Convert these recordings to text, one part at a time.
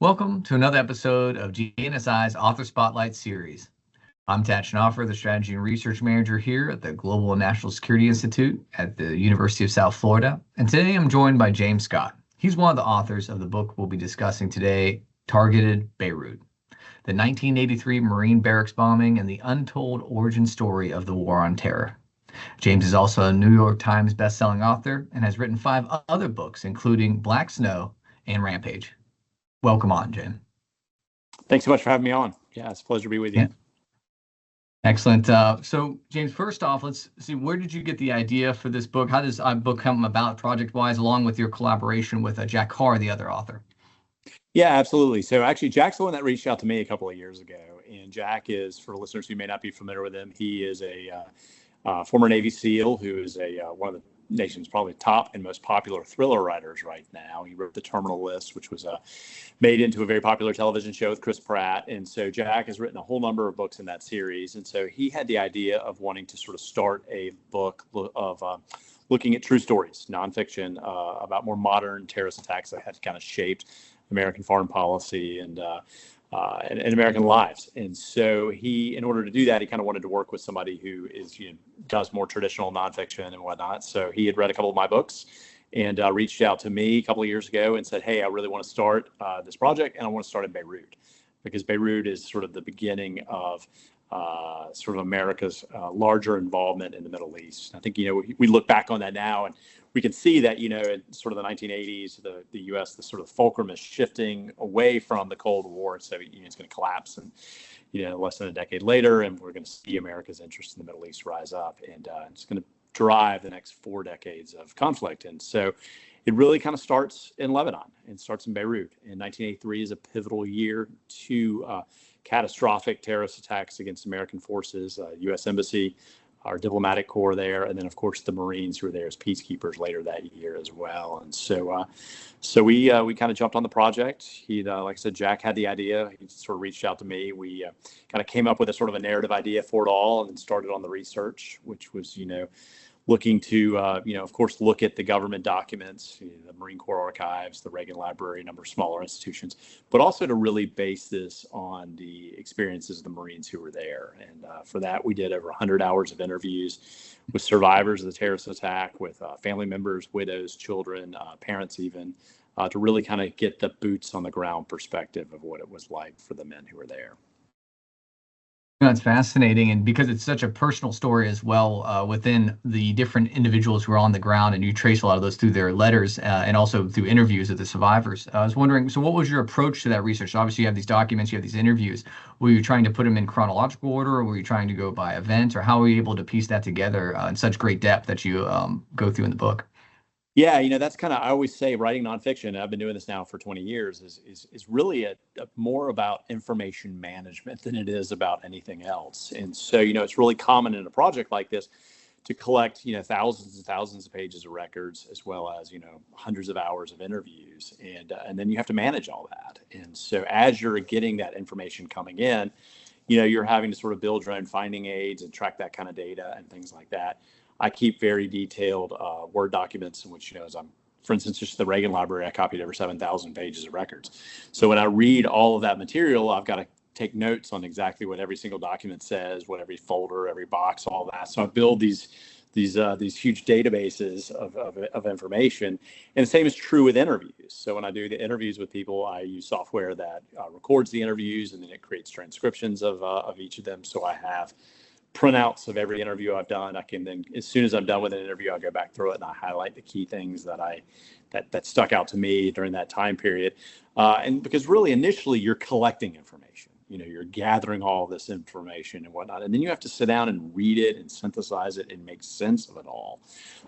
Welcome to another episode of GNSI's Author Spotlight series. I'm Tad Schnoffer, the Strategy and Research Manager here at the Global and National Security Institute at the University of South Florida. And today I'm joined by James Scott. He's one of the authors of the book we'll be discussing today, Targeted Beirut, the 1983 Marine Barracks Bombing and the Untold Origin Story of the War on Terror. James is also a New York Times bestselling author and has written 5 other books, including Black Snow and Rampage. Welcome on, Jim. Thanks so much for having me on. Yeah, it's a pleasure to be with you. Yeah. Excellent. So, James, first off, let's see, where did you get the idea for this book? How does a book come about project-wise, along with your collaboration with Jack Carr, the other author? Yeah, absolutely. So actually, Jack's the one that reached out to me a couple of years ago. And Jack is, for listeners who may not be familiar with him, he is a former Navy SEAL who is one of the nation's probably top and most popular thriller writers right now. He wrote The Terminal List, which was made into a very popular television show with Chris Pratt. And so Jack has written a whole number of books in that series. And so he had the idea of wanting to sort of start a book of looking at true stories, nonfiction, about more modern terrorist attacks that had kind of shaped American foreign policy and American lives. And so he, in order to do that, he kind of wanted to work with somebody who is, does more traditional nonfiction and whatnot. So he had read a couple of my books and reached out to me a couple of years ago and said, hey, I really want to start this project, and I want to start in Beirut, because Beirut is sort of the beginning of sort of America's larger involvement in the Middle East. I think, we look back on that now and we can see that, in sort of the 1980s, the U.S., the sort of fulcrum is shifting away from the Cold War. And Soviet Union's going to collapse, and, less than a decade later, and we're going to see America's interest in the Middle East rise up, and it's going to drive the next 4 decades of conflict. And so it really kind of starts in Lebanon and starts in Beirut. And 1983 is a pivotal year to catastrophic terrorist attacks against American forces, U.S. Embassy, our diplomatic corps there, and then of course the Marines who were there as peacekeepers later that year as well. And so we kind of jumped on the project. He, like I said, Jack had the idea. He sort of reached out to me. We kind of came up with a sort of a narrative idea for it all, and then started on the research, which was looking to of course look at the government documents, the Marine Corps archives, the Reagan Library, a number of smaller institutions, but also to really base this on the experiences of the Marines who were there. And for that, we did over 100 hours of interviews with survivors of the terrorist attack, with family members, widows, children, parents even, to really kind of get the boots on the ground perspective of what it was like for the men who were there. It's fascinating, and because it's such a personal story as well, within the different individuals who are on the ground, and you trace a lot of those through their letters and also through interviews of the survivors. I was wondering, so what was your approach to that research? Obviously, you have these documents, you have these interviews. Were you trying to put them in chronological order, or were you trying to go by event, or how were you able to piece that together in such great depth that you go through in the book? Yeah, that's kind of, I always say writing nonfiction, I've been doing this now for 20 years, is really a more about information management than it is about anything else. And so, it's really common in a project like this to collect, thousands and thousands of pages of records, as well as, hundreds of hours of interviews. And then you have to manage all that. And so as you're getting that information coming in, you're having to sort of build your own finding aids and track that kind of data and things like that. I keep very detailed Word documents in which, as for instance, just the Reagan Library, I copied over 7,000 pages of records. So when I read all of that material, I've got to take notes on exactly what every single document says, what every folder, every box, all that. So I build these huge databases of information. And the same is true with interviews. So when I do the interviews with people, I use software that records the interviews, and then it creates transcriptions of each of them. So I have printouts of every interview I've done. I can then, as soon as I'm done with an interview, I'll go back through it and I highlight the key things that stuck out to me during that time period. And because really initially you're collecting information, you're gathering all this information and whatnot, and then you have to sit down and read it and synthesize it and make sense of it all.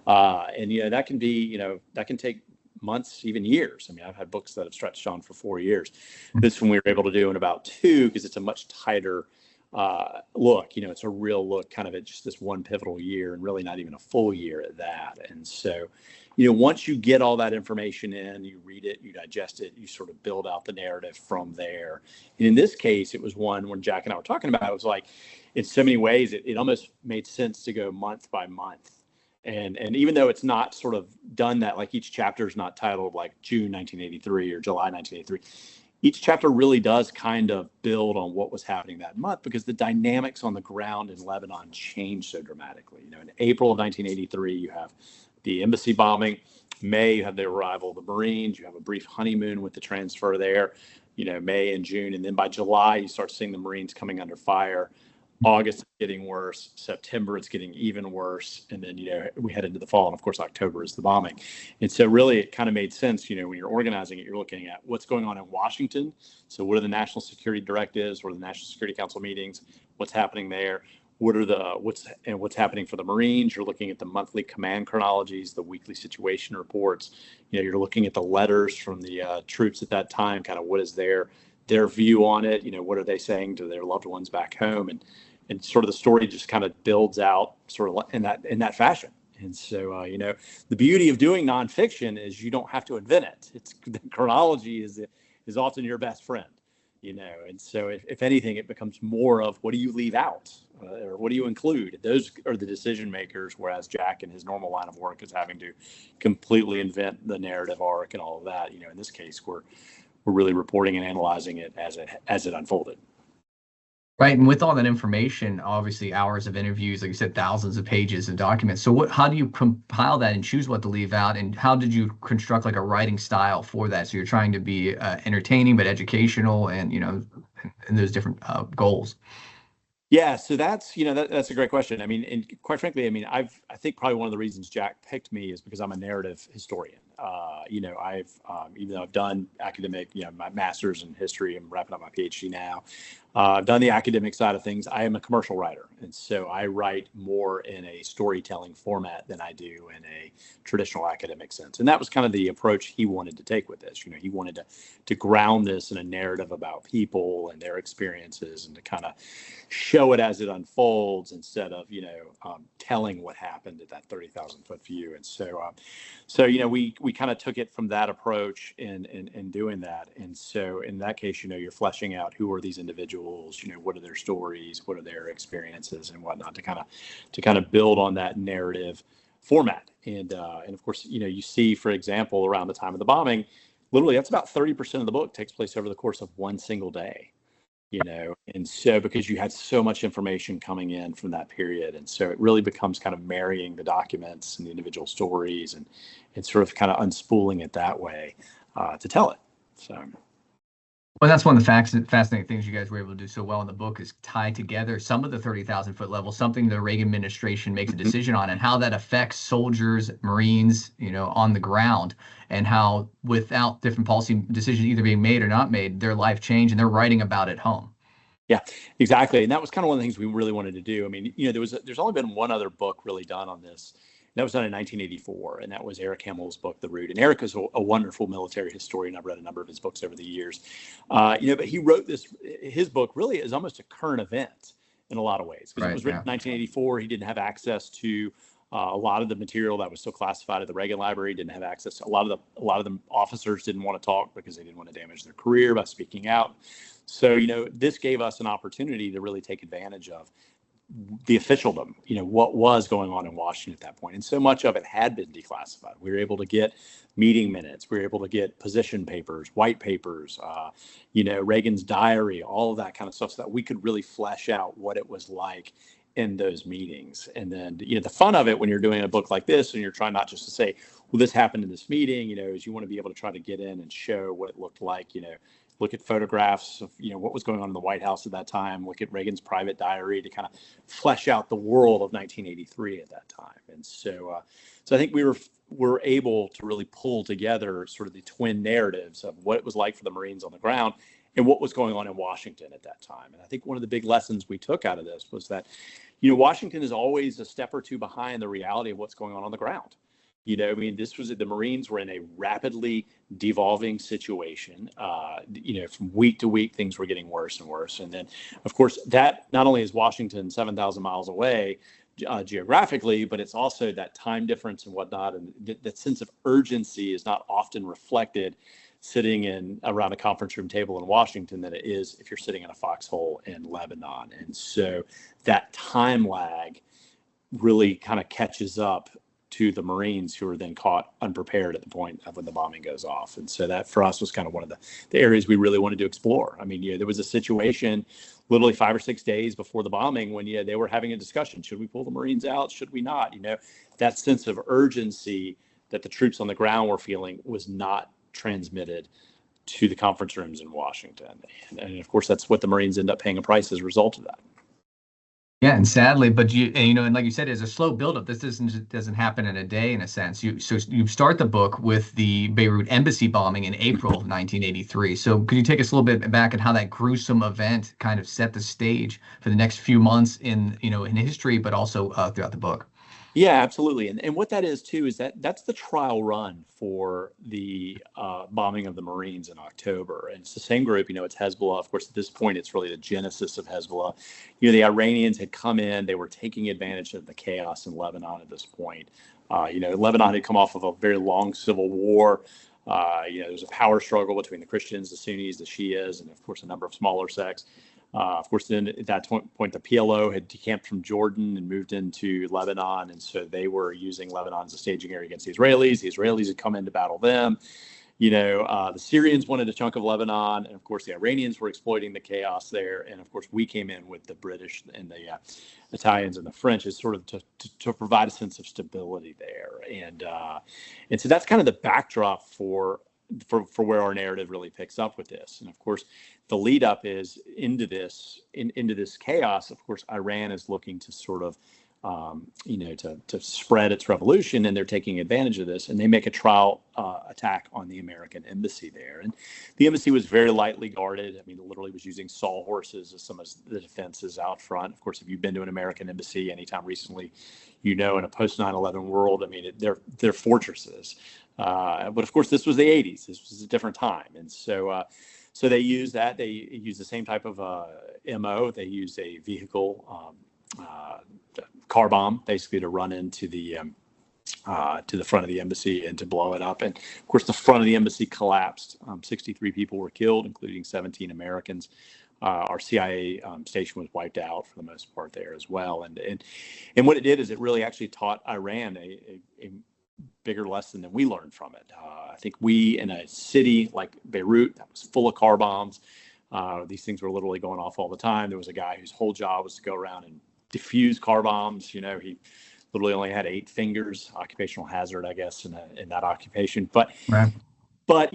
And that can be, that can take months, even years. I mean, I've had books that have stretched on for 4 years. This one we were able to do in about 2, because it's a much tighter look. It's a real look kind of at just this one pivotal year, and really not even a full year at that. And so, once you get all that information in, you read it, you digest it, you sort of build out the narrative from there. And in this case, it was one when Jack and I were talking about, it was like, in so many ways, it almost made sense to go month by month. And even though it's not sort of done that, like each chapter is not titled like June 1983 or July 1983, each chapter really does kind of build on what was happening that month, because the dynamics on the ground in Lebanon changed so dramatically. In April of 1983, you have the embassy bombing. May, you have the arrival of the Marines. You have a brief honeymoon with the transfer there, May and June. And then by July, you start seeing the Marines coming under fire. August, it's getting worse. September, it's getting even worse. And then, we head into the fall. And of course, October is the bombing. And so really, it kind of made sense, when you're organizing it, you're looking at what's going on in Washington. So what are the national security directives? What are the National Security Council meetings? What's happening there? What's happening for the Marines? You're looking at the monthly command chronologies, the weekly situation reports. You're looking at the letters from the troops at that time, kind of what is their view on it. What are they saying to their loved ones back home? And sort of the story just kind of builds out sort of in that fashion. And so, the beauty of doing nonfiction is you don't have to invent it. The chronology is often your best friend, and so if anything, it becomes more of what do you leave out or what do you include? Those are the decision makers, whereas Jack in his normal line of work is having to completely invent the narrative arc and all of that. In this case, we're really reporting and analyzing it as it unfolded. Right, and with all that information, obviously hours of interviews, like you said, thousands of pages of documents. So how do you compile that and choose what to leave out? And how did you construct like a writing style for that? So you're trying to be entertaining but educational, and and those different goals. Yeah, so that's that's a great question. I mean, and quite frankly, I think probably one of the reasons Jack picked me is because I'm a narrative historian. I've even though I've done academic, my master's in history, I'm wrapping up my PhD now. I've done the academic side of things. I am a commercial writer, and so I write more in a storytelling format than I do in a traditional academic sense. And that was kind of the approach he wanted to take with this. He wanted to ground this in a narrative about people and their experiences, and to kind of show it as it unfolds instead of telling what happened at that 30,000 foot view. And so we kind of took it from that approach in doing that. And so in that case, you're fleshing out who are these individuals, what are their stories, what are their experiences and whatnot, to kind of build on that narrative format. And of course, you see, for example, around the time of the bombing, literally that's about 30% of the book takes place over the course of one single day. And so because you had so much information coming in from that period, and so it really becomes kind of marrying the documents and the individual stories and sort of kind of unspooling it that way to tell it. So. Well, that's one of the fascinating things you guys were able to do so well in the book, is tie together some of the 30,000 foot level, something the Reagan administration makes a decision on, and how that affects soldiers, Marines, on the ground, and how without different policy decisions either being made or not made, their life changed and they're writing about it home. Yeah, exactly. And that was kind of one of the things we really wanted to do. I mean, there's only been one other book really done on this. That was done in 1984, and that was Eric Hamill's book, The Root. And Eric is a wonderful military historian. I've read a number of his books over the years. But he wrote his book really is almost a current event in a lot of ways, because it was written in 1984. He didn't have access to a lot of the material that was still classified at the Reagan Library. Didn't have access to a lot of the officers didn't want to talk because they didn't want to damage their career by speaking out. So this gave us an opportunity to really take advantage of the officialdom, what was going on in Washington at that point. And so much of it had been declassified. We were able to get meeting minutes. We were able to get position papers, white papers, Reagan's diary, all of that kind of stuff, so that we could really flesh out what it was like in those meetings. And then, the fun of it when you're doing a book like this and you're trying not just to say, well, this happened in this meeting, is you want to be able to try to get in and show what it looked like, look at photographs of, what was going on in the White House at that time, look at Reagan's private diary to kind of flesh out the world of 1983 at that time. And so I think we were able to really pull together sort of the twin narratives of what it was like for the Marines on the ground and what was going on in Washington at that time. And I think one of the big lessons we took out of this was that, Washington is always a step or two behind the reality of what's going on the ground. The Marines were in a rapidly devolving situation. From week to week, things were getting worse and worse. And then, of course, that not only is Washington 7,000 miles away geographically, but it's also that time difference and whatnot. And that sense of urgency is not often reflected sitting around a conference room table in Washington than it is if you're sitting in a foxhole in Lebanon. And so that time lag really kind of catches up to the Marines, who are then caught unprepared at the point of when the bombing goes off. And so that for us was kind of one of the areas we really wanted to explore. I mean, there was a situation literally 5 or 6 days before the bombing when they were having a discussion. Should we pull the Marines out? Should we not? That sense of urgency that the troops on the ground were feeling was not transmitted to the conference rooms in Washington. And of course, that's what the Marines end up paying a price as a result of that. Yeah, and sadly, but and like you said, it's a slow buildup. This doesn't happen in a day, in a sense. You start the book with the Beirut embassy bombing in April of 1983. So could you take us a little bit back and how that gruesome event kind of set the stage for the next few months in history, but also throughout the book? Yeah, absolutely. And what that is too is that's the trial run for the bombing of the Marines in October. And it's the same group, it's Hezbollah. Of course, at this point, it's really the genesis of Hezbollah. The Iranians had come in, they were taking advantage of the chaos in Lebanon at this point. Lebanon had come off of a very long civil war. There was a power struggle between the Christians, the Sunnis, the Shias, and of course, a number of smaller sects. Of course, then at that point, the PLO had decamped from Jordan and moved into Lebanon. And so they were using Lebanon as a staging area against the Israelis. The Israelis had come in to battle them. The Syrians wanted a chunk of Lebanon. And of course, the Iranians were exploiting the chaos there. And of course, we came in with the British and the Italians and the French as sort of to provide a sense of stability there. And so that's kind of the backdrop for where our narrative really picks up with this. And of course, the lead up is into this chaos. Of course, Iran is looking to sort of, to spread its revolution, and they're taking advantage of this. And they make a trial attack on the American embassy there. And the embassy was very lightly guarded. I mean, it literally was using sawhorses as some of the defenses out front. Of course, if you've been to an American embassy anytime recently, in a post 9/11 world, I mean, they're fortresses. But of course, this was the 80s. This was a different time. And so they use that. They use the same type of MO. They use a vehicle car bomb, basically, to run into the front of the embassy and to blow it up. And of course, the front of the embassy collapsed. 63 people were killed, including 17 Americans. Our CIA station was wiped out for the most part there as well. And what it did is it really actually taught Iran a bigger lesson than we learned from it. I think we, in a city like Beirut that was full of car bombs, these things were literally going off all the time. There was a guy whose whole job was to go around and defuse car bombs. He literally only had 8 fingers, occupational hazard, I guess, in that occupation. But right. But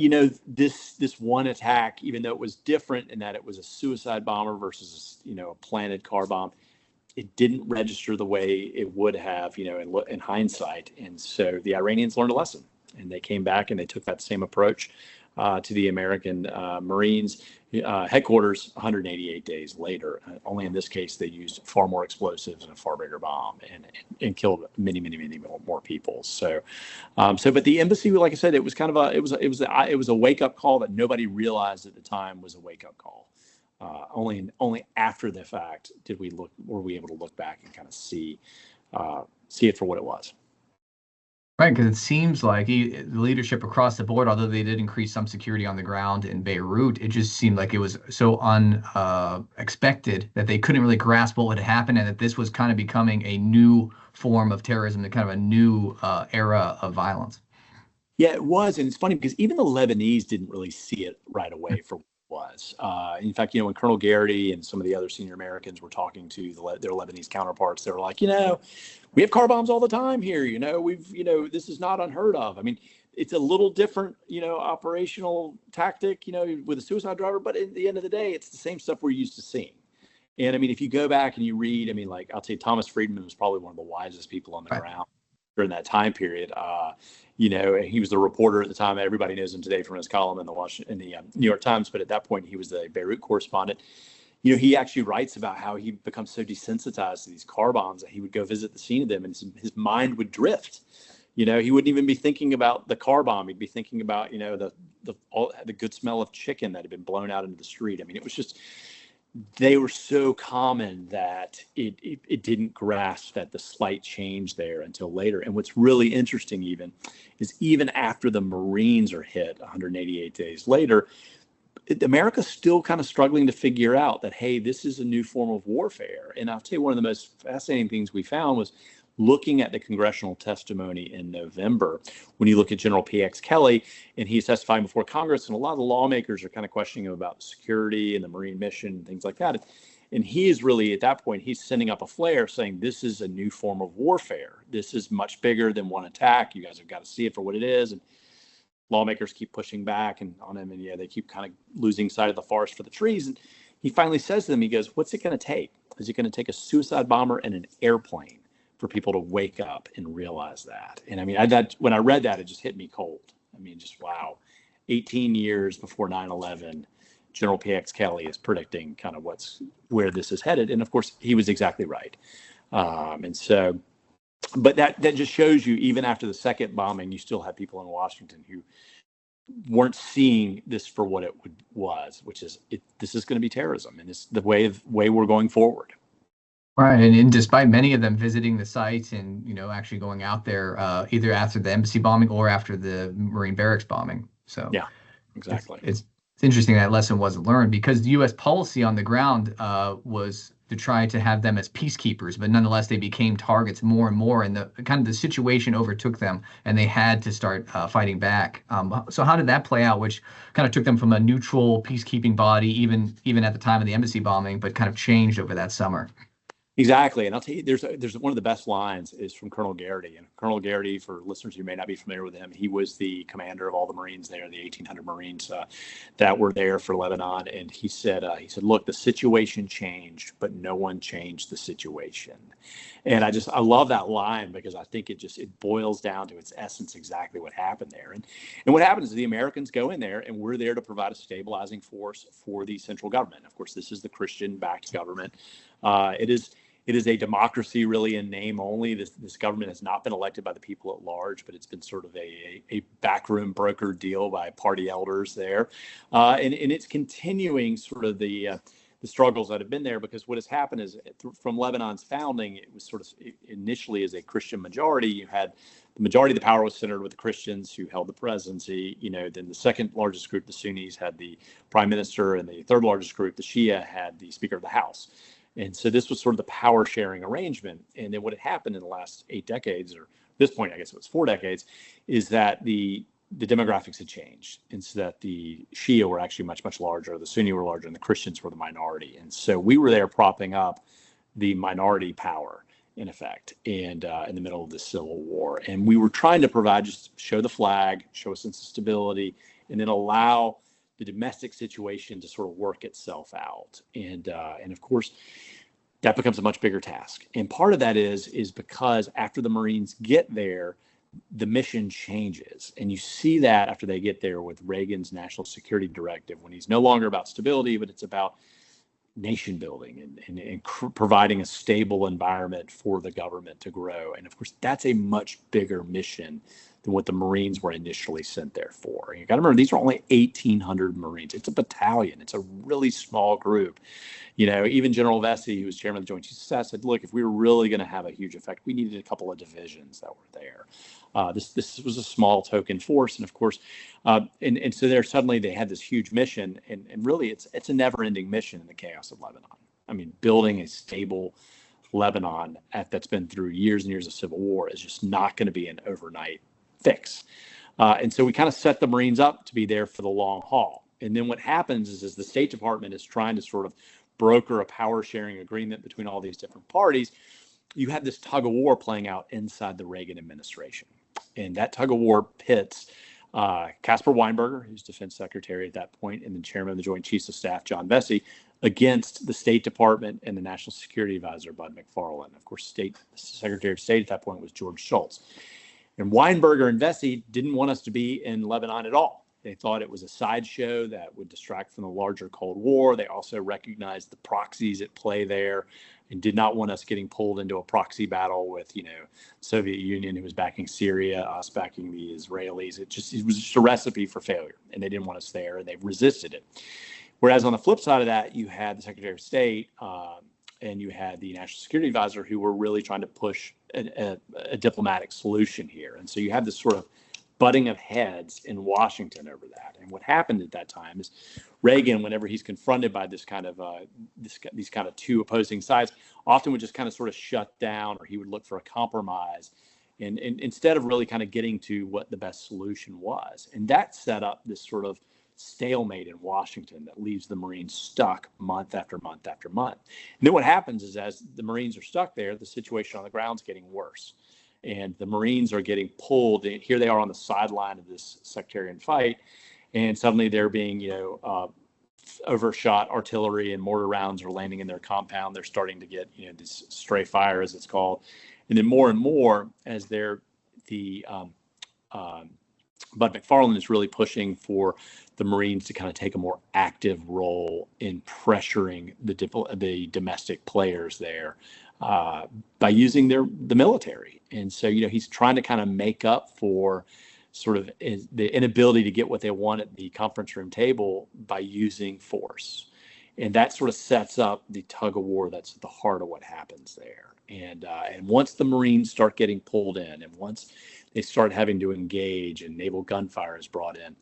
this one attack, even though it was different in that it was a suicide bomber versus a planted car bomb, it didn't register the way it would have, in hindsight. And so the Iranians learned a lesson, and they came back and they took that same approach to the American Marines headquarters 188 days later. Only in this case, they used far more explosives and a far bigger bomb and killed many, many, many more people. But the embassy, like I said, it was kind of it was a wake up call that nobody realized at the time was a wake up call. Only after the fact were we able to look back and kind of see it for what it was. Right, because it seems like the leadership across the board, although they did increase some security on the ground in Beirut, it just seemed like it was so unexpected that they couldn't really grasp what would happen, and that this was kind of becoming a new form of terrorism, and kind of a new era of violence. Yeah, it was, and it's funny because even the Lebanese didn't really see it right away for was. In fact, when Colonel Garrity and some of the other senior Americans were talking to their Lebanese counterparts, they were like, we have car bombs all the time here. This is not unheard of. I mean, it's a little different, operational tactic, with a suicide driver, but at the end of the day, it's the same stuff we're used to seeing. And I mean, if you go back and you read, I'll tell you, Thomas Friedman was probably one of the wisest people on the ground during that time period. He was the reporter at the time. Everybody knows him today from his column in the New York Times. But at that point, he was the Beirut correspondent. He actually writes about how he becomes so desensitized to these car bombs that he would go visit the scene of them, and his mind would drift. He wouldn't even be thinking about the car bomb. He'd be thinking about the good smell of chicken that had been blown out into the street. I mean, it was just, they were so common that it didn't grasp that the slight change there until later. And what's really interesting is even after the Marines are hit 188 days later, America's still kind of struggling to figure out that, hey, this is a new form of warfare. And I'll tell you, one of the most fascinating things we found was looking at the congressional testimony in November, when you look at General P.X. Kelly, and he's testifying before Congress, and a lot of the lawmakers are kind of questioning him about security and the Marine mission and things like that. And he is really, at that point, he's sending up a flare saying, this is a new form of warfare. This is much bigger than one attack. You guys have got to see it for what it is. And lawmakers keep pushing back and on him. And yeah, they keep kind of losing sight of the forest for the trees. And he finally says to them, he goes, what's it going to take? Is it going to take a suicide bomber and an airplane for people to wake up and realize that? And I mean, when I read that, it just hit me cold. I mean, just wow. 18 years before 9/11, General P.X. Kelly is predicting kind of where this is headed. And of course, he was exactly right. And so, but that just shows you, even after the second bombing, you still have people in Washington who weren't seeing this for what it was, which is this is going to be terrorism, and it's the way we're going forward. Right, and despite many of them visiting the site and actually going out there either after the embassy bombing or after the Marine Barracks bombing. So yeah, exactly. It's interesting that lesson wasn't learned, because the U.S. policy on the ground was to try to have them as peacekeepers, but nonetheless they became targets more and more, and the situation overtook them, and they had to start fighting back. So how did that play out, which kind of took them from a neutral peacekeeping body, even at the time of the embassy bombing, but kind of changed over that summer? Exactly. And I'll tell you, there's one of the best lines is from Colonel Garrity. And Colonel Garrity, for listeners who may not be familiar with him, he was the commander of all the Marines there, the 1,800 Marines that were there for Lebanon. And he said, look, the situation changed, but no one changed the situation. And I love that line, because I think it boils down to its essence exactly what happened there. And what happens is the Americans go in there, and we're there to provide a stabilizing force for the central government. Of course, this is the Christian-backed government. It is a democracy, really, in name only. This government has not been elected by the people at large, but it's been sort of a backroom broker deal by party elders there. And it's continuing sort of the struggles that have been there, because what has happened is from Lebanon's founding, it was sort of initially as a Christian majority. You had the majority of the power was centered with the Christians who held the presidency. Then the second largest group, the Sunnis, had the prime minister, and the third largest group, the Shia, had the Speaker of the House. And so this was sort of the power sharing arrangement. And then what had happened in the last 8 decades, or at this point, I guess it was 4 decades, is that the demographics had changed. And so that the Shia were actually much, much larger, the Sunni were larger, and the Christians were the minority. And so we were there propping up the minority power, in effect, and in the middle of the Civil War. And we were trying to provide, just show the flag, show a sense of stability, and then allow the domestic situation to sort of work itself out. And of course, that becomes a much bigger task. And part of that is because after the Marines get there, the mission changes. And you see that after they get there with Reagan's National Security Directive, when he's no longer about stability, but it's about nation building and providing a stable environment for the government to grow. And of course, that's a much bigger mission than what the Marines were initially sent there for. And you got to remember, these are only 1,800 Marines. It's a battalion. It's a really small group. Even General Vesey, who was chairman of the Joint Chiefs of Staff, said, look, if we were really going to have a huge effect, we needed a couple of divisions that were there. This was a small token force. And of course, and so there suddenly they had this huge mission. And really, it's a never-ending mission in the chaos of Lebanon. I mean, building a stable Lebanon that's been through years and years of civil war is just not going to be an overnight fix. And so we kind of set the Marines up to be there for the long haul. And then what happens is the State Department is trying to sort of broker a power sharing agreement between all these different parties. You have this tug of war playing out inside the Reagan administration. And that tug of war pits Caspar Weinberger, who's defense secretary at that point, and the chairman of the Joint Chiefs of Staff, John Vesey, against the State Department and the National Security Advisor, Bud McFarlane. Of course, Secretary of State at that point was George Shultz. And Weinberger and Vesey didn't want us to be in Lebanon at all. They thought it was a sideshow that would distract from the larger Cold War. They also recognized the proxies at play there and did not want us getting pulled into a proxy battle with, Soviet Union, who was backing Syria, us backing the Israelis. It was just a recipe for failure, and they didn't want us there, and they resisted it. Whereas on the flip side of that, you had the Secretary of State and you had the National Security Advisor, who were really trying to push a diplomatic solution here. And so you have this sort of butting of heads in Washington over that. And what happened at that time is Reagan, whenever he's confronted by this kind of these kind of two opposing sides, often would just kind of sort of shut down, or he would look for a compromise, and instead of really kind of getting to what the best solution was. And that set up this sort of stalemate in Washington that leaves the Marines stuck month after month after month. And then what happens is, as the Marines are stuck there, the situation on the ground is getting worse. And the Marines are getting pulled. And here they are on the sideline of this sectarian fight. And suddenly they're being, overshot artillery and mortar rounds are landing in their compound. They're starting to get, this stray fire, as it's called. And then more and more, as Bud McFarland is really pushing for the Marines to kind of take a more active role in pressuring the domestic players there by using the military. And so, he's trying to kind of make up for sort of the inability to get what they want at the conference room table by using force. And that sort of sets up the tug of war that's at the heart of what happens there. And once the Marines start getting pulled in, and once they start having to engage and naval gunfire is brought in,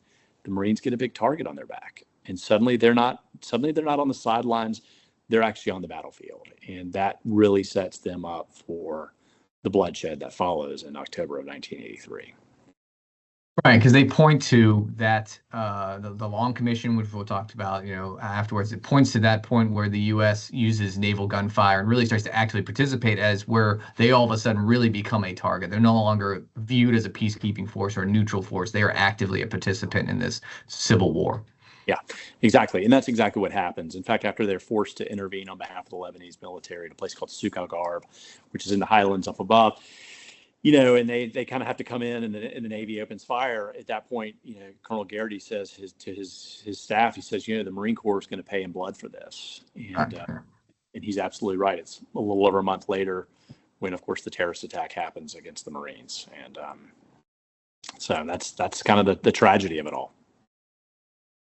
the Marines get a big target on their back. And suddenly they're not on the sidelines, they're actually on the battlefield. And that really sets them up for the bloodshed that follows in October of 1983. Right, because they point to that the Long Commission, which we'll talk about, afterwards. It points to that point where the U.S. uses naval gunfire and really starts to actively participate, as where they all of a sudden really become a target. They're no longer viewed as a peacekeeping force or a neutral force. They are actively a participant in this civil war. Yeah, exactly. And that's exactly what happens. In fact, after they're forced to intervene on behalf of the Lebanese military at a place called Suqqa Garb, which is in the highlands up above, and they kind of have to come in, and the Navy opens fire. At that point, Colonel Garrity says to his staff, he says, the Marine Corps is going to pay in blood for this. And he's absolutely right. It's a little over a month later when, of course, the terrorist attack happens against the Marines. And so that's kind of the tragedy of it all.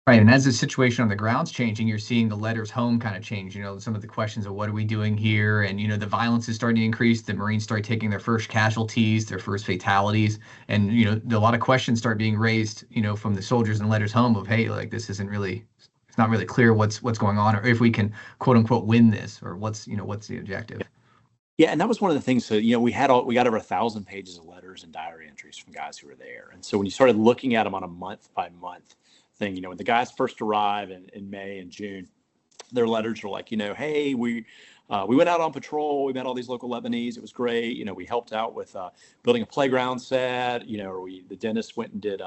Right, and as the situation on the ground's changing, you're seeing the letters home kind of change. Some of the questions of what are we doing here, and the violence is starting to increase. The Marines start taking their first casualties, their first fatalities, and a lot of questions start being raised, from the soldiers in letters home of, hey, like this isn't really, it's not really clear what's going on, or if we can quote unquote win this, or what's the objective. Yeah, and that was one of the things. So we got over 1,000 pages of letters and diary entries from guys who were there, and so when you started looking at them on a month by month thing, when the guys first arrive in May and June, their letters are like, hey, we went out on patrol, we met all these local Lebanese, it was great, we helped out with building a playground set, or the dentist went and did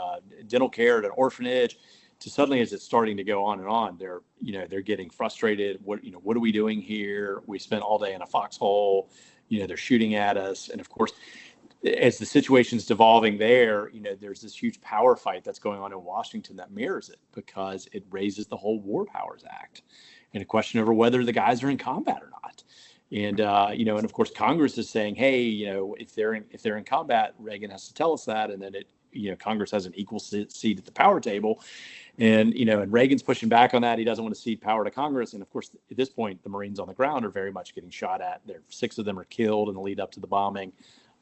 dental care at an orphanage. To suddenly, as it's starting to go on and on, they're getting frustrated. What are we doing here? We spent all day in a foxhole, they're shooting at us. And of course, as the situation's devolving there, there's this huge power fight that's going on in Washington that mirrors it, because it raises the whole War Powers Act and a question over whether the guys are in combat or not. And and of course Congress is saying, hey, if they're in combat, Reagan has to tell us that, and then Congress has an equal seat at the power table, and and Reagan's pushing back on that. He doesn't want to cede power to Congress, and of course at this point the Marines on the ground are very much getting shot at. 6 of them are killed in the lead up to the bombing.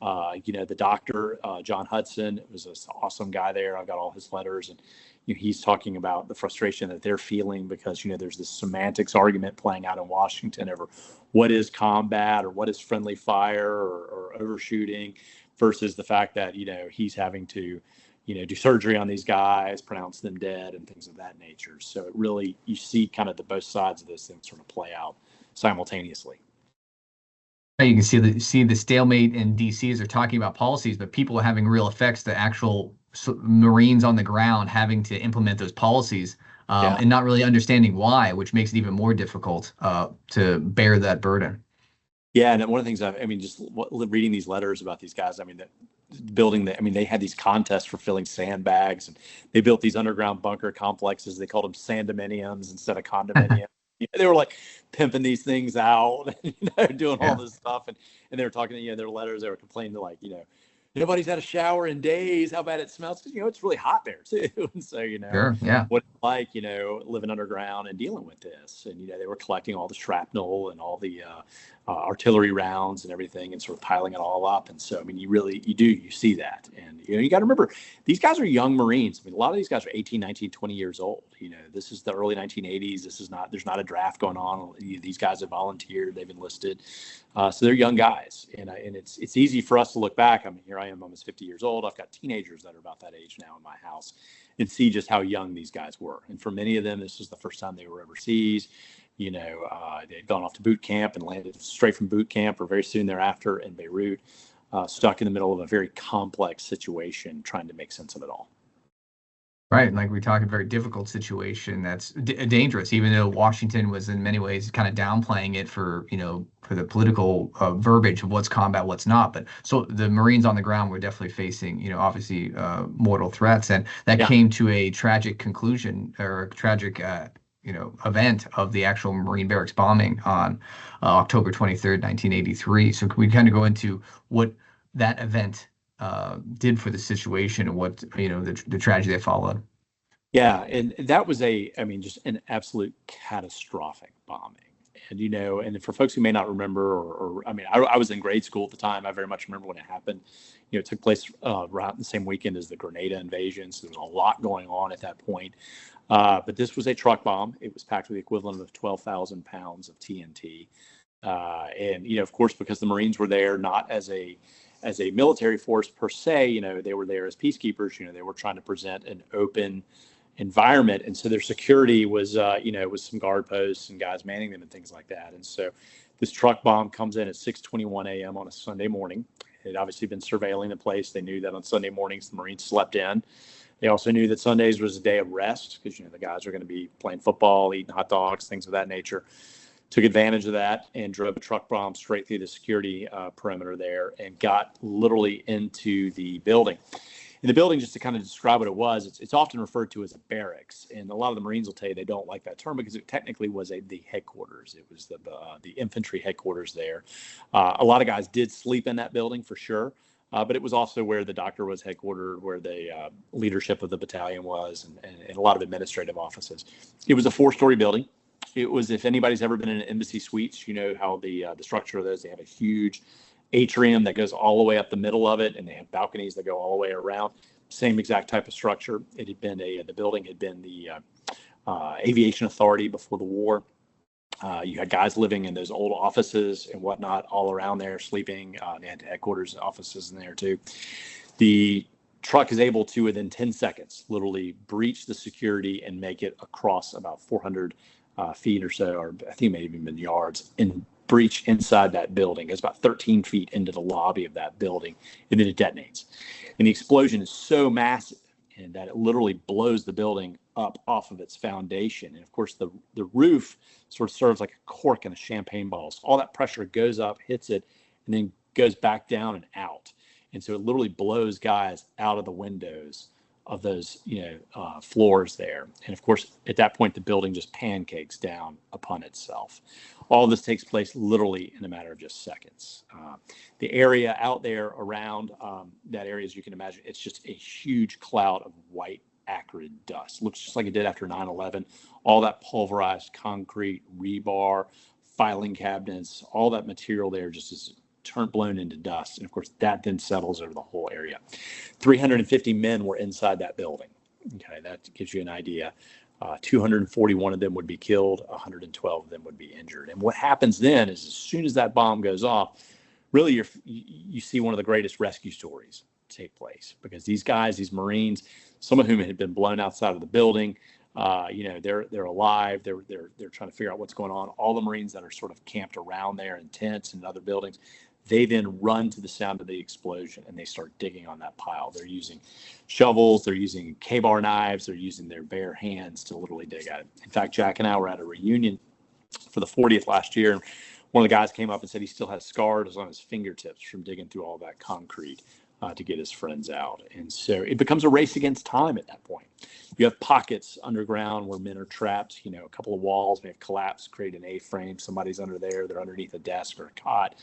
The doctor, John Hudson, was this awesome guy there. I got all his letters, and he's talking about the frustration that they're feeling because, there's this semantics argument playing out in Washington over what is combat or what is friendly fire or overshooting versus the fact that, he's having to, do surgery on these guys, pronounce them dead and things of that nature. So it really, you see kind of both sides of this thing sort of play out simultaneously. You can see the stalemate in D.C. as they're talking about policies, but people are having real effects. The actual Marines on the ground having to implement those policies and not really understanding why, which makes it even more difficult to bear that burden. Yeah, and one of the things just reading these letters about these guys, they had these contests for filling sandbags, and they built these underground bunker complexes. They called them sandominiums instead of condominiums. They were like pimping these things out, doing all this stuff. And they were talking, their letters, they were complaining to nobody's had a shower in days. How bad it smells. 'Cause, it's really hot there too. And so, Sure. Yeah. what it's like, living underground and dealing with this. And, they were collecting all the shrapnel and all the artillery rounds and everything and sort of piling it all up. And so, I mean, you see that. And, you got to remember, these guys are young Marines. I mean, a lot of these guys are 18, 19, 20 years old. This is the early 1980s. There's not a draft going on. These guys have volunteered, they've enlisted. So they're young guys. And it's easy for us to look back. I mean, here I am almost 50 years old. I've got teenagers that are about that age now in my house, and see just how young these guys were. And for many of them, this was the first time they were overseas. They'd gone off to boot camp and landed straight from boot camp or very soon thereafter in Beirut, stuck in the middle of a very complex situation, trying to make sense of it all. Right. Like we talked, a very difficult situation that's dangerous, even though Washington was in many ways kind of downplaying it for the political verbiage of what's combat, what's not. But so the Marines on the ground were definitely facing, obviously mortal threats. And that came to a tragic conclusion, or a tragic, event of the actual Marine Barracks bombing on October 23rd, 1983. So can we kind of go into what that event did for the situation and what the tragedy that followed? Yeah, and that was just an absolute catastrophic bombing. And and for folks who may not remember, I was in grade school at the time. I very much remember when it happened. It took place around the same weekend as the Grenada invasion, so there was a lot going on at that point. But this was a truck bomb. It was packed with the equivalent of 12,000 pounds of TNT. And of course, because the Marines were there not as a military force per se, they were there as peacekeepers. They were trying to present an open environment, and so their security was was some guard posts and guys manning them and things like that. And so this truck bomb comes in at 6:21 a.m. on a Sunday morning. They'd obviously been surveilling the place. They knew that on Sunday mornings the Marines slept in. They also knew that Sundays was a day of rest because the guys are going to be playing football, eating hot dogs, things of that nature. Took advantage of that and drove a truck bomb straight through the security perimeter there and got literally into the building. In the building, just to kind of describe what it was, it's often referred to as a barracks. And a lot of the Marines will tell you they don't like that term because it technically was the headquarters. It was the infantry headquarters there. A lot of guys did sleep in that building for sure. But it was also where the doctor was headquartered, where the leadership of the battalion was, and a lot of administrative offices. It was a 4-story building. It was, if anybody's ever been in an embassy suites, you know how the structure of those, they have a huge atrium that goes all the way up the middle of it, and they have balconies that go all the way around. Same exact type of structure. It had been the building had been the aviation authority before the war. You had guys living in those old offices and whatnot all around there, sleeping. They had headquarters offices in there too. The truck is able to, within 10 seconds, literally breach the security and make it across about 400 feet or so, or I think it may have even been yards, and breach inside that building. It's about 13 feet into the lobby of that building, and then it detonates. And the explosion is so massive and that it literally blows the building up off of its foundation. And of course, the roof sort of serves like a cork in a champagne bottle. So all that pressure goes up, hits it, and then goes back down and out. And so it literally blows guys out of the windows of those, floors there. And of course, at that point, the building just pancakes down upon itself. All this takes place literally in a matter of just seconds. The area out there around that area, as you can imagine, it's just a huge cloud of white, acrid dust. Looks just like it did after 9/11. All that pulverized concrete, rebar, filing cabinets, all that material there just is blown into dust. And of course, that then settles over the whole area. 350 men were inside that building. Okay, that gives you an idea. 241 of them would be killed, 112 of them would be injured. And what happens then is, as soon as that bomb goes off, really you see one of the greatest rescue stories take place, because these guys, these Marines, some of whom had been blown outside of the building, they're alive. They're trying to figure out what's going on. All the Marines that are sort of camped around there in tents and other buildings, they then run to the sound of the explosion and they start digging on that pile. They're using shovels, they're using K-bar knives, they're using their bare hands to literally dig at it. In fact, Jack and I were at a reunion for the 40th last year. One of the guys came up and said he still has scars on his fingertips from digging through all that concrete to get his friends out. And so it becomes a race against time at that point. You have pockets underground where men are trapped. A couple of walls may have collapsed, create an A-frame. Somebody's under there. They're underneath a desk or a cot.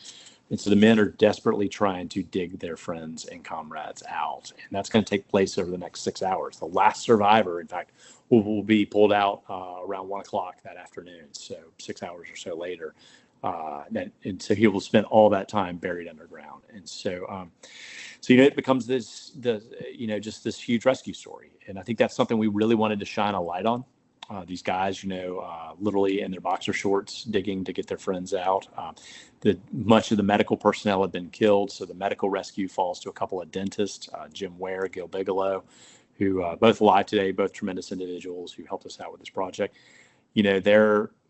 And so the men are desperately trying to dig their friends and comrades out. And that's going to take place over the next 6 hours. The last survivor, in fact, will be pulled out around 1 o'clock that afternoon. So 6 hours or so later. And so he will spend all that time buried underground. And so, it becomes just this huge rescue story. And I think that's something we really wanted to shine a light on. These guys, literally in their boxer shorts, digging to get their friends out. Much of the medical personnel had been killed, so the medical rescue falls to a couple of dentists, Jim Ware, Gil Bigelow, who both alive today, both tremendous individuals who helped us out with this project.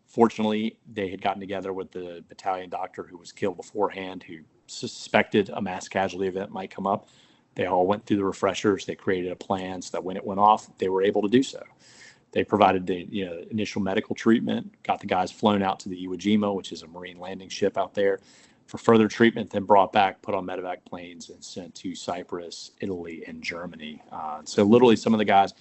Fortunately, they had gotten together with the battalion doctor who was killed beforehand, who suspected a mass casualty event might come up. They all went through the refreshers. They created a plan so that when it went off, they were able to do so. They provided the initial medical treatment, got the guys flown out to the Iwo Jima, which is a Marine landing ship out there, for further treatment, then brought back, put on medevac planes, and sent to Cyprus, Italy, and Germany. So literally some of the guys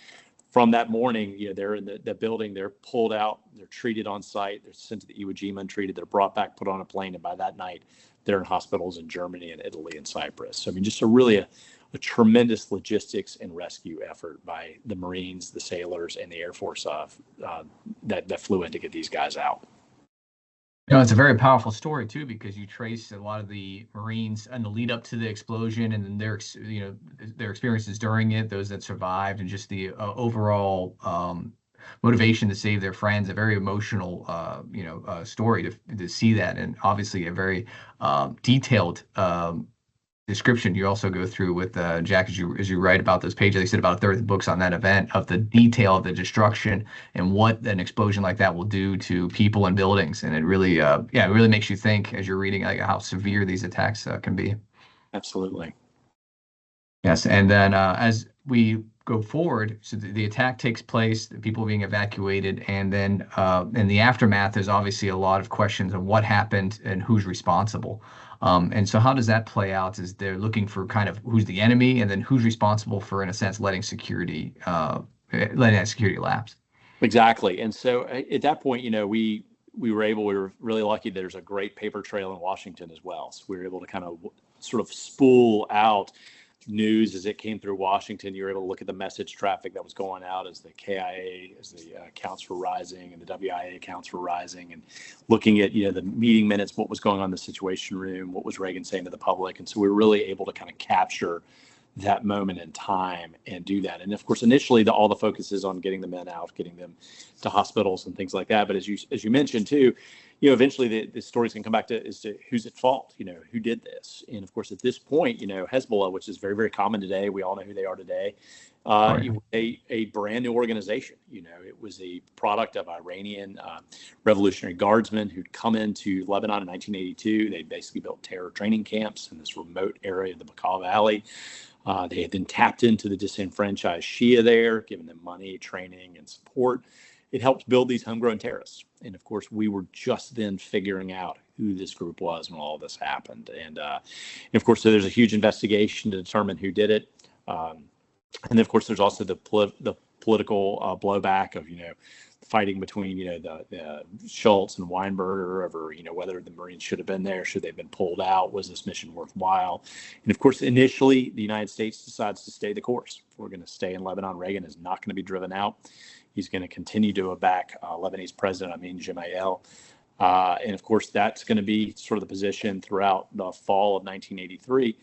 from that morning, they're in the building, they're pulled out, they're treated on site, they're sent to the Iwo Jima and treated, they're brought back, put on a plane, and by that night, they're in hospitals in Germany and Italy and Cyprus. So, just a tremendous logistics and rescue effort by the Marines, the sailors, and the Air Force that flew in to get these guys out. It's a very powerful story too, because you trace a lot of the Marines and the lead up to the explosion, and then their experiences during it, those that survived, and just the overall motivation to save their friends. A very emotional, story to see that, and obviously a very detailed description you also go through with Jack as you write about those pages. They said about a third of the books on that event, of the detail of the destruction and what an explosion like that will do to people and buildings. And it really, it really makes you think as you're reading how severe these attacks can be. Absolutely. Yes, and then as we go forward, so the attack takes place, the people being evacuated, and then in the aftermath, there's obviously a lot of questions of what happened and who's responsible. And so how does that play out? Is they're looking for kind of who's the enemy, and then who's responsible for, in a sense, letting that security lapse? Exactly. And so at that point, we were really lucky. There's a great paper trail in Washington as well. So we were able to kind of sort of spool out news as it came through Washington. You were able to look at the message traffic that was going out as the KIA, as the accounts were rising, and the WIA accounts were rising, and looking at the meeting minutes, what was going on in the Situation Room, what was Reagan saying to the public. And so we were really able to kind of capture that moment in time and do that. And of course, initially, all the focus is on getting the men out, getting them to hospitals and things like that. But as you mentioned too, eventually the stories can come back to who's at fault, who did this. And of course, at this point, Hezbollah, which is very, very common today, we all know who they are today, a brand new organization. It was a product of Iranian Revolutionary Guardsmen who'd come into Lebanon in 1982. They basically built terror training camps in this remote area of the Bekaa Valley. They had then tapped into the disenfranchised Shia there, giving them money, training, and support. It helped build these homegrown terrorists. And of course, we were just then figuring out who this group was when all this happened. And of course, so there's a huge investigation to determine who did it. And then, of course, there's also the political blowback of, fighting between, the Schultz and Weinberger over, whether the Marines should have been there, should they have been pulled out, was this mission worthwhile? And of course, initially, the United States decides to stay the course. We're going to stay in Lebanon. Reagan is not going to be driven out. He's going to continue to back Lebanese President Amin Gemayel. And of course, that's going to be sort of the position throughout the fall of 1983.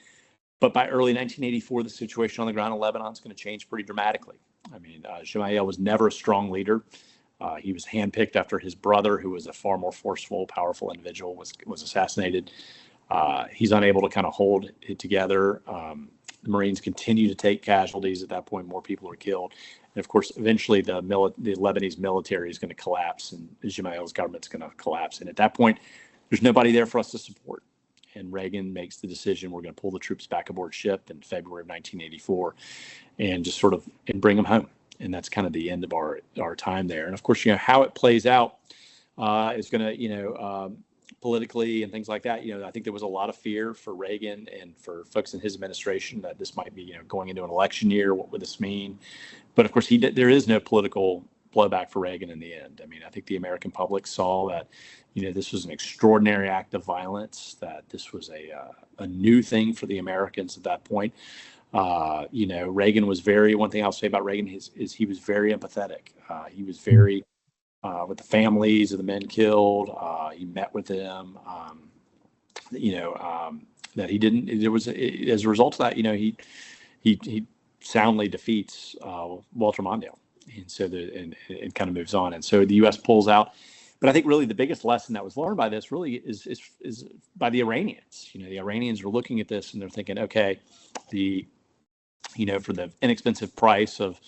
But by early 1984, the situation on the ground in Lebanon is going to change pretty dramatically. Gemayel was never a strong leader. He was handpicked after his brother, who was a far more forceful, powerful individual, was assassinated. He's unable to kind of hold it together. The Marines continue to take casualties. At that point, more people are killed. And of course, eventually the Lebanese military is going to collapse, and Gemayel's government's going to collapse. And at that point, there's nobody there for us to support. And Reagan makes the decision, we're going to pull the troops back aboard ship in February of 1984 and just and bring them home. And that's kind of the end of our time there. And of course, how it plays out is going to, politically and things like that. I think there was a lot of fear for Reagan and for folks in his administration that this might be, going into an election year. What would this mean? But of course, there is no political blowback for Reagan in the end. I mean, I think the American public saw that, this was an extraordinary act of violence, that this was a new thing for the Americans at that point. Reagan was one thing I'll say about Reagan is he was very empathetic. He was very, with the families of the men killed. He met with them, that he didn't, as a result of that, he soundly defeats Walter Mondale. And so it kind of moves on. And so the U.S. pulls out. But I think really the biggest lesson that was learned by this really is by the Iranians. The Iranians are looking at this and they're thinking, okay, for the inexpensive price of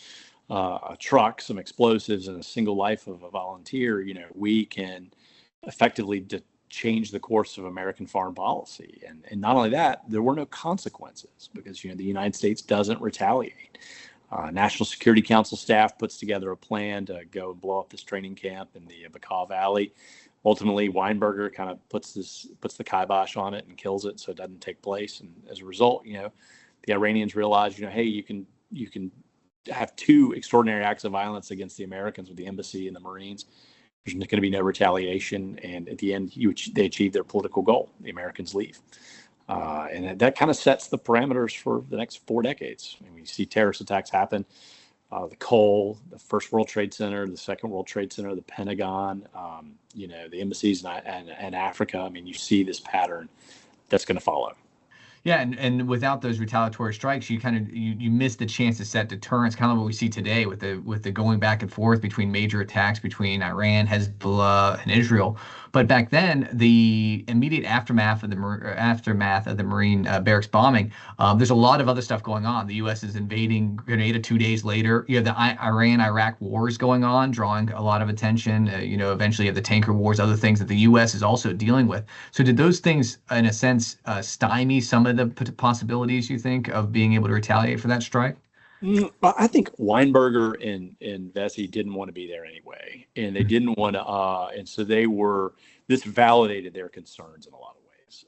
a truck, some explosives, and a single life of a volunteer, we can effectively change the course of American foreign policy. And not only that, there were no consequences because, the United States doesn't retaliate. National Security Council staff puts together a plan to go and blow up this training camp in the Baikal Valley. Ultimately, Weinberger kind of puts the kibosh on it and kills it, so it doesn't take place. And as a result, the Iranians realize, hey, you can have two extraordinary acts of violence against the Americans with the embassy and the Marines. There's going to be no retaliation, and at the end, they achieve their political goal. The Americans leave. And that kind of sets the parameters for the next 4 decades. I mean, we see terrorist attacks happen, the Cole, the First World Trade Center, the Second World Trade Center, the Pentagon, the embassies and Africa. I mean, you see this pattern that's going to follow. Yeah, and without those retaliatory strikes, you miss the chance to set deterrence, kind of what we see today with the going back and forth between major attacks between Iran, Hezbollah, and Israel. But back then, the immediate aftermath of the Marine Barracks bombing, there's a lot of other stuff going on. The U.S. is invading Grenada 2 days later. You have the Iran-Iraq wars going on, drawing a lot of attention. Eventually you have the tanker wars, other things that the U.S. is also dealing with. So did those things, in a sense, stymie some of the possibilities, you think, of being able to retaliate for that strike? I think Weinberger and Vesey didn't want to be there anyway, and they didn't want to, and so this validated their concerns in a lot of ways.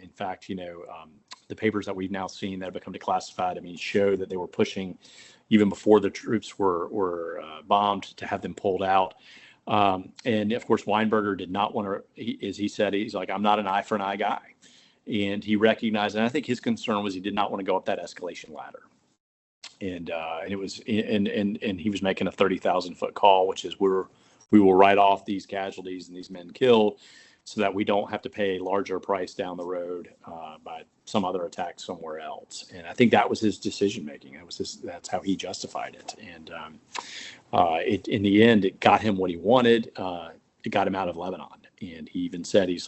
In fact, the papers that we've now seen that have become declassified, show that they were pushing, even before the troops were bombed, to have them pulled out. And of course, Weinberger did not want to, as he said, he's like, I'm not an eye for an eye guy. And he recognized, and I think his concern was he did not want to go up that escalation ladder. And it was, and he was making a 30,000-foot call, which is we will write off these casualties and these men killed, so that we don't have to pay a larger price down the road by some other attack somewhere else. And I think that was his decision making. That's how he justified it. And in the end, it got him what he wanted. It got him out of Lebanon. And he even said, he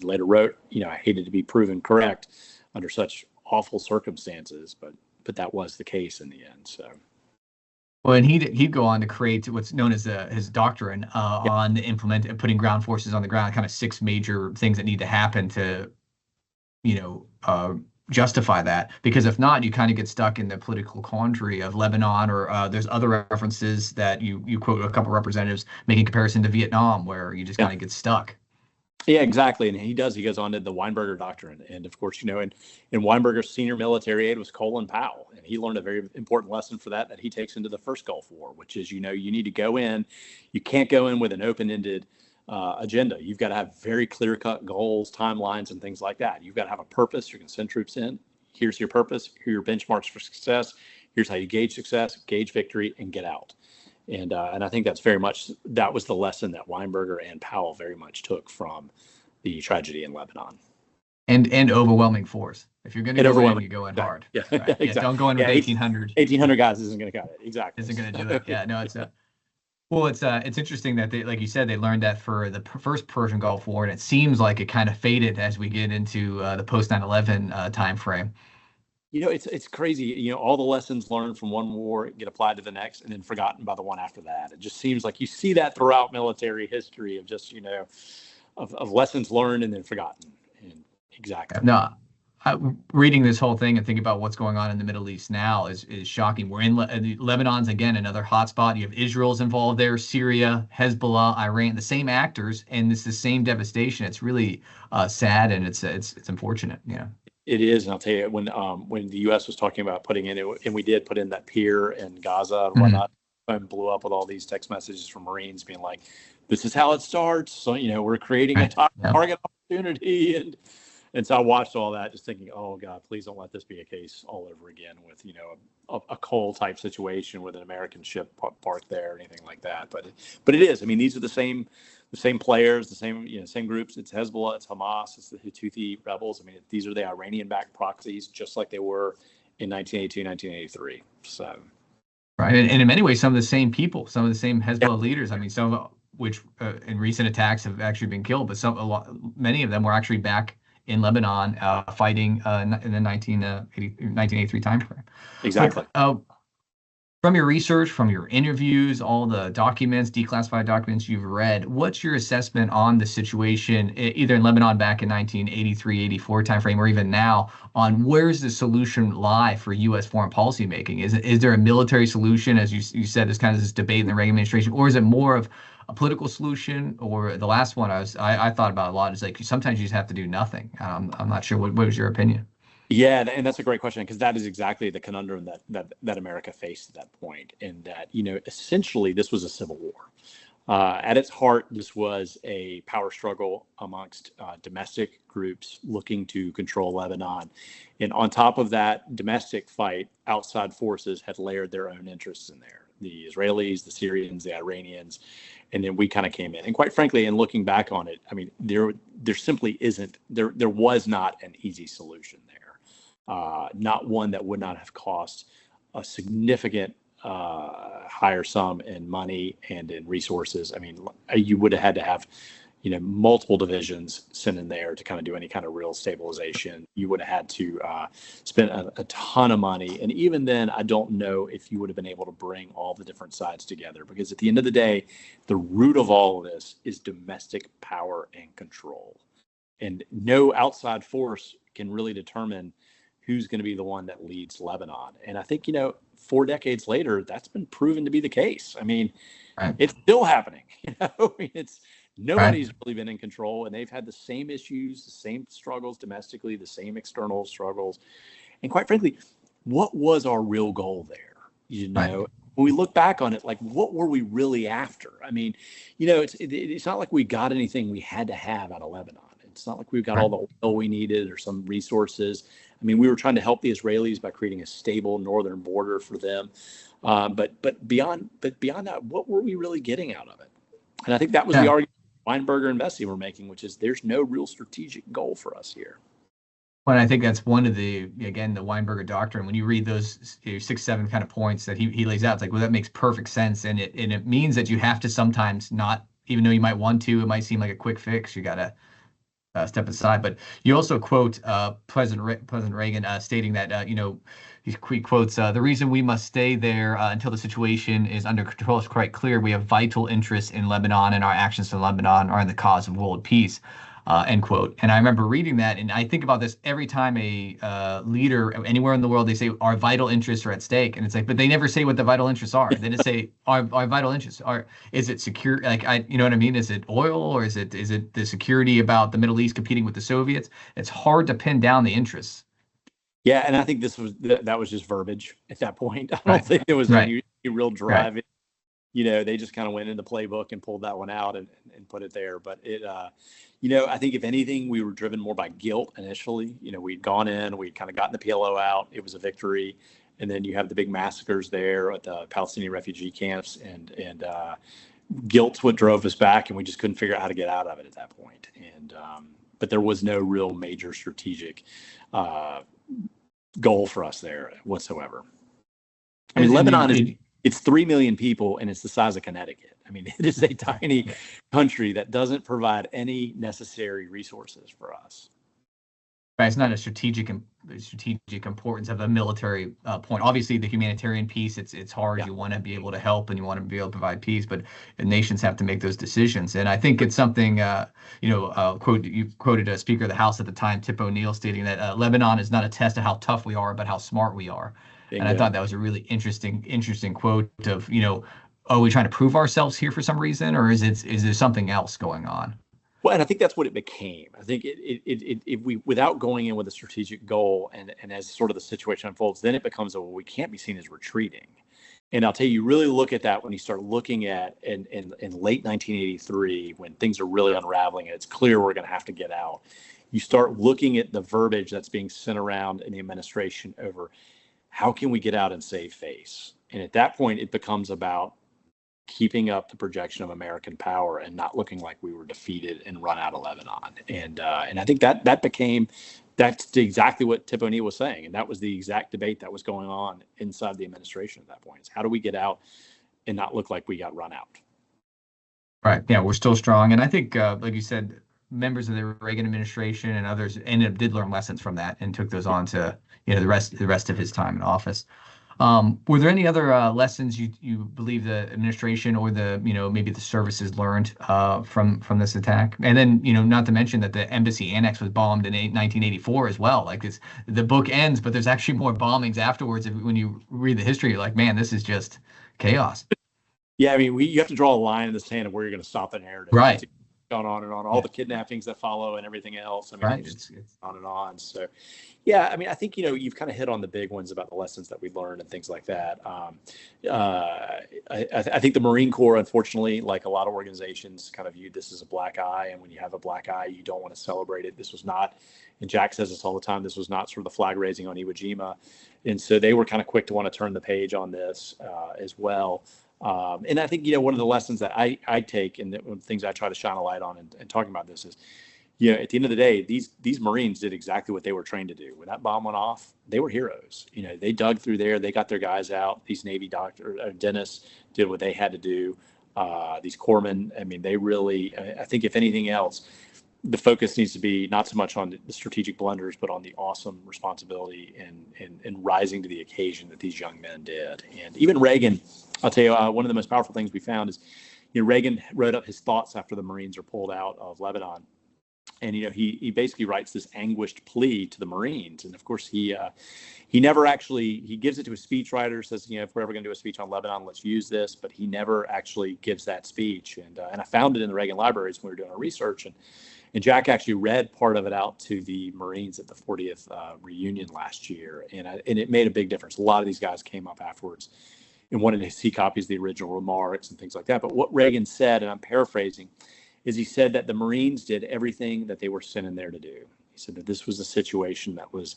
later wrote, I hated to be proven correct under such awful circumstances, but that was the case in the end. So, well, and he'd go on to create what's known as his doctrine on putting ground forces on the ground, kind of 6 major things that need to happen to, justify that. Because if not, you kind of get stuck in the political quandary of Lebanon, or there's other references that you quote a couple representatives making comparison to Vietnam, where you just kind of get stuck. Yeah, exactly. And he goes on to the Weinberger doctrine. And of course, in Weinberger's senior military aide was Colin Powell. And he learned a very important lesson for that he takes into the first Gulf War, which is, you need to go in. You can't go in with an open-ended agenda. You've got to have very clear-cut goals, timelines, and things like that. You've got to have a purpose. You're going to send troops in. Here's your purpose. Here are your benchmarks for success. Here's how you gauge success, gauge victory, and get out. And I think that was the lesson that Weinberger and Powell very much took from the tragedy in Lebanon. And overwhelming force. If you're going to go in, you go in hard. Yeah, right? Exactly. Yeah, don't go in with 1,800. 1,800 guys isn't going to cut it. Exactly. Isn't going to do it. Yeah, no, it's interesting that they, like you said, they learned that for the first Persian Gulf War, and it seems like it kind of faded as we get into the post 9/11 time frame. It's crazy. All the lessons learned from one war get applied to the next and then forgotten by the one after that. It just seems like you see that throughout military history of just, of lessons learned and then forgotten. And exactly. No, Reading this whole thing and thinking about what's going on in the Middle East now is shocking. We're in Lebanon's, again, another hotspot. You have Israel's involved there, Syria, Hezbollah, Iran, the same actors, and it's the same devastation. It's really sad, and it's unfortunate. Yeah. It is, and I'll tell you, when the U.S. was talking about putting in it, and we did put in that pier in Gaza and whatnot, and blew up with all these text messages from Marines being like, "This is how it starts." So we're creating a target opportunity, and so I watched all that, just thinking, "Oh God, please don't let this be a case all over again with a coal type situation with an American ship parked there or anything like that." But it is. I mean, these are the same players, the same groups. It's Hezbollah, it's Hamas, it's the Houthi rebels. I mean, these are the Iranian-backed proxies, just like they were in 1982, 1983. So, right, and in many ways, some of the same people, some of the same Hezbollah leaders. I mean, some of which in recent attacks have actually been killed, but many of them were actually back in Lebanon fighting in the 1983 timeframe. Exactly. From your research, from your interviews, all the documents, declassified documents you've read, what's your assessment on the situation, either in Lebanon back in 1983, 84 timeframe, or even now, on where's the solution lie for U.S. foreign policy making? Is there a military solution, as you said, there's kind of this debate in the Reagan administration, or is it more of a political solution? Or the last one I thought about a lot is like sometimes you just have to do nothing. I'm not sure. What was your opinion? Yeah, and that's a great question, because that is exactly the conundrum that America faced at that point, and that essentially this was a civil war. At its heart, this was a power struggle amongst domestic groups looking to control Lebanon, and on top of that domestic fight, outside forces had layered their own interests in there: the Israelis, the Syrians, the Iranians, and then we kind of came in. And quite frankly, in looking back on it, I mean, there simply isn't there was not an easy solution there. Not one that would not have cost a significant higher sum in money and in resources. I mean, you would have had to have, multiple divisions sent in there to kind of do any kind of real stabilization. You would have had to spend a ton of money. And even then, I don't know if you would have been able to bring all the different sides together, because at the end of the day, the root of all of this is domestic power and control. And no outside force can really determine who's going to be the one that leads Lebanon. And I think, 4 decades later, that's been proven to be the case. I mean, right. It's still happening. Nobody's really been in control, and they've had the same issues, the same struggles domestically, the same external struggles. And quite frankly, what was our real goal there? When we look back on it, like, what were we really after? I mean, it's not like we got anything we had to have out of Lebanon. It's not like we've got all the oil we needed or some resources. I mean, we were trying to help the Israelis by creating a stable northern border for them. But beyond that, what were we really getting out of it? And I think that was the argument Weinberger and Vesey were making, which is there's no real strategic goal for us here. Well, I think that's one of the Weinberger doctrine. When you read those 6, 7 kind of points that he lays out, it's like, well, that makes perfect sense. And it means that you have to sometimes not, even though you might want to, it might seem like a quick fix. You got to step aside. But you also quote President Reagan stating that, he quotes, the reason we must stay there until the situation is under control is quite clear. We have vital interests in Lebanon, and our actions in Lebanon are in the cause of world peace, end quote. And I remember reading that, and I think about this every time a leader anywhere in the world, they say our vital interests are at stake. And it's like, but they never say what the vital interests are. They just say our vital interests are, is it secure? Like, you know what I mean? Is it oil, or is it the security about the Middle East competing with the Soviets? It's hard to pin down the interests. Yeah, and I think that was just verbiage at that point. I don't think there was any real drive. Right. They just kind of went in the playbook and pulled that one out and put it there. But I think if anything, we were driven more by guilt initially. We'd gone in, we'd kind of gotten the PLO out. It was a victory. And then you have the big massacres there at the Palestinian refugee camps, and guilt's what drove us back, and we just couldn't figure out how to get out of it at that point. And but there was no real major strategic goal for us there whatsoever. I mean, Lebanon it's 3 million people, and it's the size of Connecticut. I mean, it is a tiny country that doesn't provide any necessary resources for us. Right, it's not a strategic the strategic importance of a military point. Obviously, the humanitarian piece, it's hard. Yeah. You want to be able to help and you want to be able to provide peace, but nations have to make those decisions. And I think it's something, you quoted a Speaker of the House at the time, Tip O'Neill, stating that Lebanon is not a test of how tough we are, but how smart we are. And I Bingo. thought that was a really interesting quote of, are we trying to prove ourselves here for some reason, or is there something else going on? Well, and I think that's what it became. I think if we, without going in with a strategic goal, and as sort of the situation unfolds, then it becomes, well, we can't be seen as retreating. And I'll tell you, really look at that when you start looking at in late 1983, when things are really unraveling and it's clear we're going to have to get out. You start looking at the verbiage that's being sent around in the administration over how can we get out and save face. And at that point, it becomes about keeping up the projection of American power and not looking like we were defeated and run out of Lebanon. And I think that's exactly what Tip O'Neill was saying. And that was the exact debate that was going on inside the administration at that point. Is how do we get out and not look like we got run out? Right. Yeah, we're still strong. And I think, like you said, members of the Reagan administration and others did learn lessons from that and took those on to, the rest of his time in office. Were there any other lessons you believe the administration or the maybe the services learned from this attack? And then not to mention that the embassy annex was bombed in 1984 as well. Like the book ends, but there's actually more bombings afterwards. When you read the history, you're like, man, this is just chaos. Yeah, I mean, you have to draw a line in the sand of where you're going to stop the narrative. Right. It's gone on and on, all the kidnappings that follow and everything else. I mean, right. It's on and on. So, yeah, I mean, I think, you've kind of hit on the big ones about the lessons that we learned and things like that. I think the Marine Corps, unfortunately, like a lot of organizations, kind of viewed this as a black eye. And when you have a black eye, you don't want to celebrate it. This was not, and Jack says this all the time, this was not sort of the flag raising on Iwo Jima. And so they were kind of quick to want to turn the page on this as well. And I think, one of the lessons that I take and the things I try to shine a light on and talking about this is, at the end of the day, these Marines did exactly what they were trained to do. When that bomb went off, they were heroes. They dug through there. They got their guys out. These Navy dentists did what they had to do. These corpsmen, I mean, they really, I think if anything else, the focus needs to be not so much on the strategic blunders, but on the awesome responsibility and rising to the occasion that these young men did. And even Reagan, I'll tell you, one of the most powerful things we found is, Reagan wrote up his thoughts after the Marines are pulled out of Lebanon. And, he basically writes this anguished plea to the Marines. And of course, he never actually, he gives it to his speechwriter, says, if we're ever going to do a speech on Lebanon, let's use this. But he never actually gives that speech. And I found it in the Reagan libraries when we were doing our research. And Jack actually read part of it out to the Marines at the 40th reunion last year. And it made a big difference. A lot of these guys came up afterwards and wanted to see copies of the original remarks and things like that. But what Reagan said, and I'm paraphrasing, is he said that the Marines did everything that they were sent in there to do. He said that this was a situation that was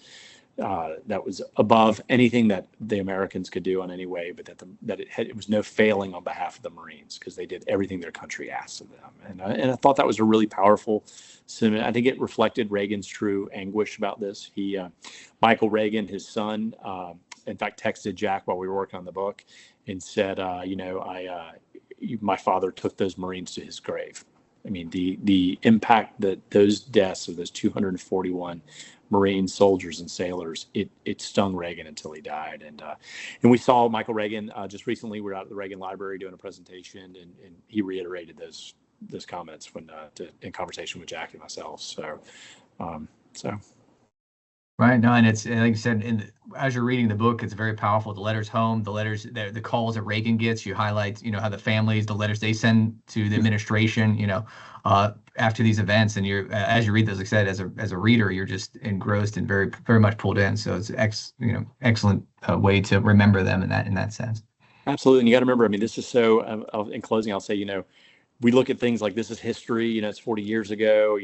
above anything that the Americans could do in any way, but that it was no failing on behalf of the Marines because they did everything their country asked of them. And I thought that was a really powerful sentiment. I think it reflected Reagan's true anguish about this. Michael Reagan, his son, in fact, texted Jack while we were working on the book and said, my father took those Marines to his grave. I mean, the impact that those deaths of those 241 Marine soldiers and sailors, it stung Reagan until he died. And we saw Michael Reagan just recently. We were out at the Reagan Library doing a presentation, and he reiterated those comments in conversation with Jack and myself. So. Right. No, and it's like you said, as you're reading the book, it's very powerful. The letters home, the calls that Reagan gets. You highlight, how the families, the letters they send to the administration, after these events, and as you read those, like I said, as a reader, you're just engrossed and very very much pulled in. So it's excellent way to remember them in that sense. Absolutely, and you got to remember. I mean, this is so. In closing, I'll say, we look at things like this is history, it's 40 years ago,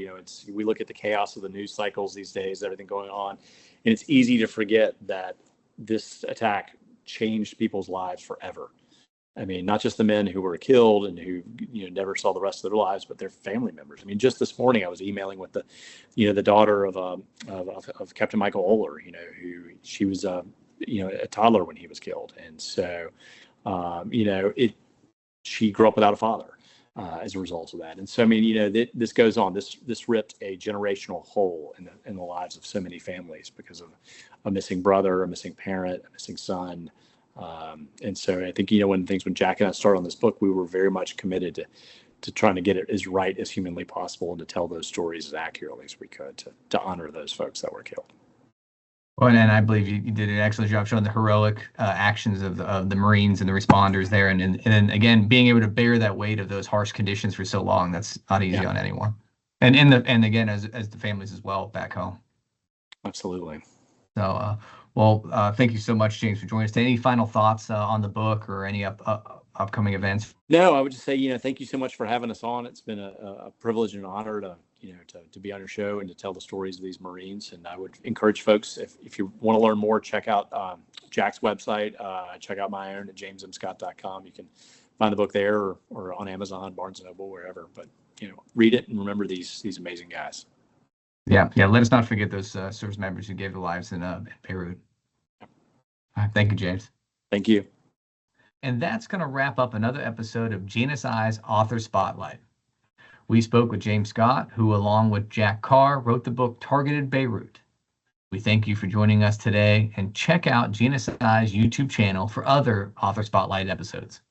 we look at the chaos of the news cycles these days, everything going on. And it's easy to forget that this attack changed people's lives forever. I mean, not just the men who were killed and who, never saw the rest of their lives, but their family members. I mean, just this morning I was emailing with the daughter of Captain Michael Oler, who she was, a toddler when he was killed. And so, she grew up without a father. as a result of that. And so, I mean, this goes on. This ripped a generational hole in the lives of so many families because of a missing brother, a missing parent, a missing son. And so I think, when Jack and I started on this book, we were very much committed to trying to get it as right as humanly possible and to tell those stories as accurately as we could to honor those folks that were killed. Well, and I believe you did an excellent job showing the heroic actions of the Marines and the responders there, and then again being able to bear that weight of those harsh conditions for so long. That's not easy on anyone, and again as the families as well back home. Absolutely. So, thank you so much, James, for joining us. Any final thoughts on the book or any upcoming events? No, I would just say, thank you so much for having us on. It's been a privilege and an honor to be on your show and to tell the stories of these Marines. And I would encourage folks, if you want to learn more, check out Jack's website. Check out my own at jamesmscott.com. You can find the book there or on Amazon, Barnes & Noble, wherever. But, read it and remember these amazing guys. Yeah. Let us not forget those service members who gave their lives in Beirut. Thank you, James. Thank you. And that's going to wrap up another episode of GNSI's Author Spotlight. We spoke with James Scott, who, along with Jack Carr, wrote the book Targeted Beirut. We thank you for joining us today, and check out GNSI's YouTube channel for other Author Spotlight episodes.